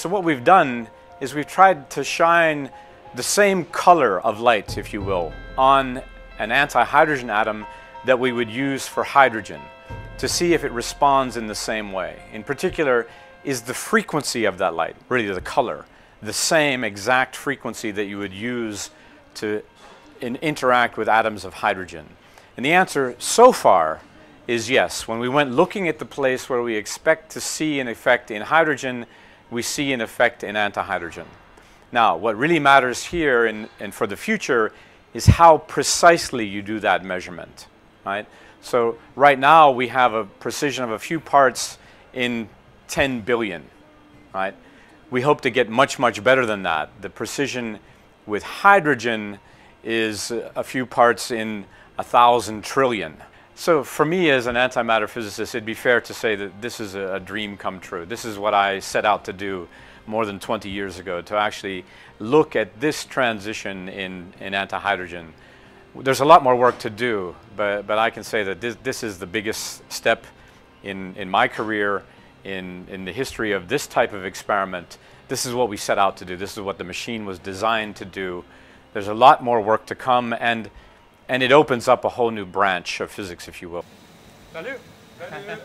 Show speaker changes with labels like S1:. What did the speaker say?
S1: So what we've done is we've tried to shine the same color of light, if you will, on an anti-hydrogen atom that we would use for hydrogen to see if it responds in the same way. In particular, is the frequency of that light, really the color, the same exact frequency that you would use to interact with atoms of hydrogen? And the answer so far is yes. When we went looking at the place where we expect to see an effect in hydrogen, we see an effect in antihydrogen. Now, what really matters here and for the future is how precisely you do that measurement, right? So right now we have a precision of a few parts in 10 billion, right? We hope to get much, much better than that. The precision with hydrogen is a few parts in 1,000 trillion. So for me as an antimatter physicist, it'd be fair to say that this is a dream come true. This is what I set out to do more than 20 years ago, to actually look at this transition in antihydrogen. There's a lot more work to do, but I can say that this is the biggest step in my career, in the history of this type of experiment. This is what we set out to do. This is what the machine was designed to do. There's a lot more work to come, and it opens up a whole new branch of physics, if you will.
S2: Salut! Salut.